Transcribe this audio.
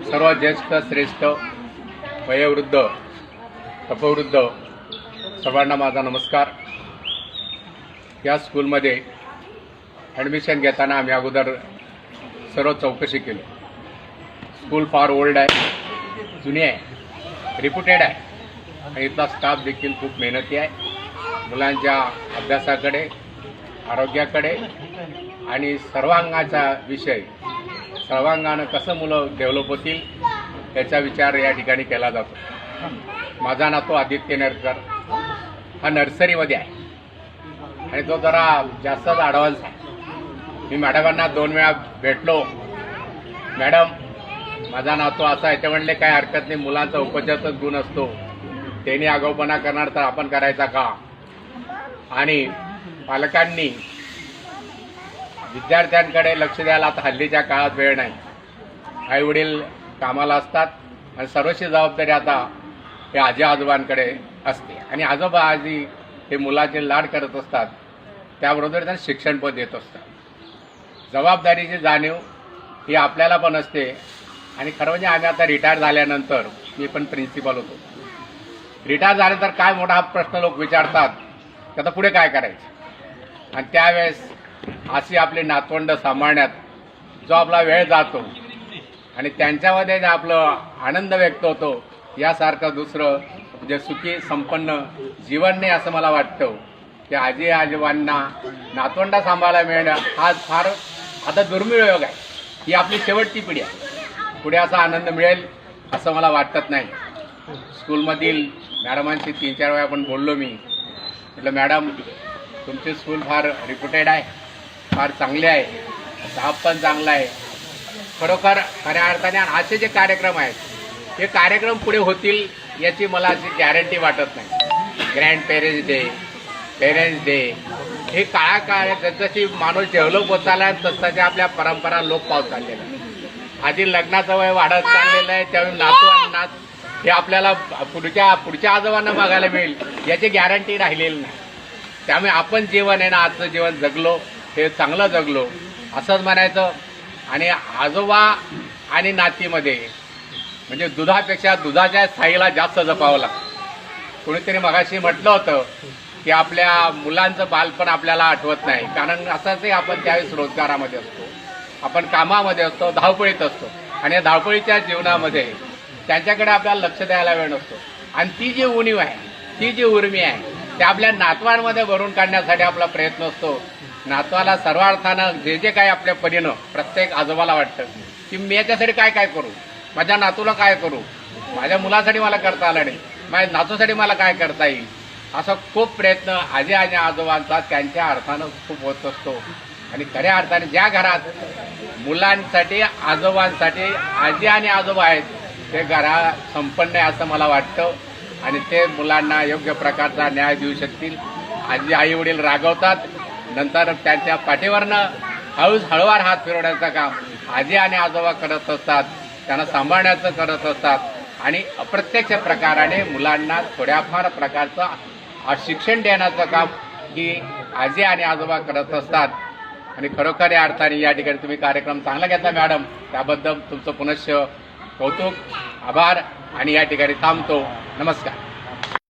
सर्व ज्येष्ठ श्रेष्ठ वयोवृद्ध तपवृद्ध सर्वांना माझा नमस्कार। या स्कूलमध्ये ॲडमिशन घेताना आम्ही अगोदर सर्व चौकशी केली। स्कूल फार ओल्ड आहे, जुनी आहे, रिप्युटेड आहे आणि इथला स्टाफ देखील खूप मेहनती आहे। मुलांच्या अभ्यासाकडे, आरोग्याकडे आणि सर्वांगाचा विषय, सर्वांगानं कसं मुलं डेव्हलप होतील याचा विचार या ठिकाणी केला जातो। माझा नातू आदित्य नेरकर हा नर्सरीमध्ये आहे आणि तो जरा जास्तच ॲडव्हान्स आहे। मी मॅडमांना 2 वेळा भेटलो, मॅडम माझा नातू असा आहे, ते म्हणले काय हरकत नाही, मुलांचा उपजातच गुण असतो, त्यांनी आगाऊपणा करणार तर आपण करायचा का। आणि पालकांनी विद्यार्थ्यांकडे लक्ष द्यायला आता हल्लीच्या काळात वेळ नाही। आई वडील कामाला असतात आणि सर्वस्वी जबाबदारी आता हे आजी आजोबांकडे असते आणि आजोबा आजी हे मुलाचे लाड करत असतात, त्याबरोबर त्यांना शिक्षण पण देत असतात। जबाबदारीची जाणीव ही आपल्याला पण असते आणि खरं म्हणजे आम्ही आता रिटायर झाल्यानंतर, मी पण प्रिन्सिपल होतो, रिटायर झाल्यानंतर काय मोठा प्रश्न लोक विचारतात की आता पुढे काय करायचं। आणि त्यावेळेस अशी आपली नातवंड सांभाळण्यात जो आपला वेळ जातो आणि त्यांच्यामध्ये जे आपलं आनंद व्यक्त होतो, यासारखं दुसरं म्हणजे सुखी संपन्न जीवन नाही असं मला वाटतं। की आजी आजोबांना नातवंडा सांभाळायला मिळणं हा फार आता दुर्मिळ योग आहे। ही आपली शेवटची पिढी आहे, पुढे असा आनंद मिळेल असं मला वाटत नाही। स्कूलमधील मॅडमांशी 3-4 वेळा पण बोललो मी, म्हटलं मॅडम तुमची स्कूल फार रिप्युटेड आहे, फार चांगली आहे, स्टाफ पण चांगला आहे, खरोखर खऱ्या अर्थाने असे जे कार्यक्रम आहेत हे कार्यक्रम पुढे होतील याची मला अशी गॅरंटी वाटत नाही। Grand parents day, parents day हे काळाकाळ जसजशी माणूस डेव्हलप होत चालला आहे तसं आपल्या परंपरा लोप पावत चाललेल्या आहे। आधी लग्नाचं वय वाढत चाललेलं आहे, त्यावेळी नातू आणि नात हे आपल्याला पुढच्या आजोबांना बघायला मिळेल याची गॅरंटी राहिलेली नाही। त्यामुळे आपण जीवन आहे ना, आजचं जीवन जगलो हे चांगलं जगलो असंच म्हणायचं। आणि आजोबा आणि नातीमध्ये म्हणजे दुधापेक्षा दुधाच्या साईला जास्त जपावं लागतं। कोणीतरी मगाशी म्हटलं होतं की आपल्या मुलांचं बालपण आपल्याला आठवत नाही, कारण असंच आपण त्यावेळेस रोजगारामध्ये असतो, आपण कामामध्ये असतो, धावपळीत असतो आणि या धावपळीच्या जीवनामध्ये त्यांच्याकडे आपल्याला लक्ष द्यायला वेळ नसतो। आणि ती जी उणीव आहे, ती जी उर्मी आहे ते आपल्या नातवांमध्ये भरून काढण्यासाठी आपला प्रयत्न असतो। नातवाला सर्वार्थानं जे जे काही आपल्या परीनं प्रत्येक आजोबाला वाटतं की मी याच्यासाठी काय काय करू, माझ्या नातूला काय करू, माझ्या मुलासाठी मला करता आलं नाही, माझ्या नातूसाठी मला काय करता येईल, असा खूप प्रयत्न आजी आणि आजोबांचा त्यांच्या अर्थानं खूप होत असतो। आणि खऱ्या अर्थाने ज्या घरात मुलांसाठी आजोबांसाठी आजी आणि आजोबा आहेत ते घरा संपन्न आहे असं मला वाटतं आणि ते मुलांना योग्य प्रकारचा न्याय देऊ शकतील। आजी आई वडील रागवतात, नंतर त्यांच्या पाठीवरनं हळूवार हात फिरवण्याचं काम आजी आणि आजोबा करत असतात, त्यांना सांभाळण्याचं करत असतात आणि अप्रत्यक्ष प्रकाराने मुलांना थोड्याफार प्रकारचं शिक्षण देण्याचं काम ही आजी आणि आजोबा करत असतात। आणि खरोखर या अर्थाने या ठिकाणी तुम्ही कार्यक्रम चांगला घेतला मॅडम, त्याबद्दल तुमचं पुनश्च कौतुक, आभार आणि या ठिकाणी थांबतो। नमस्कार।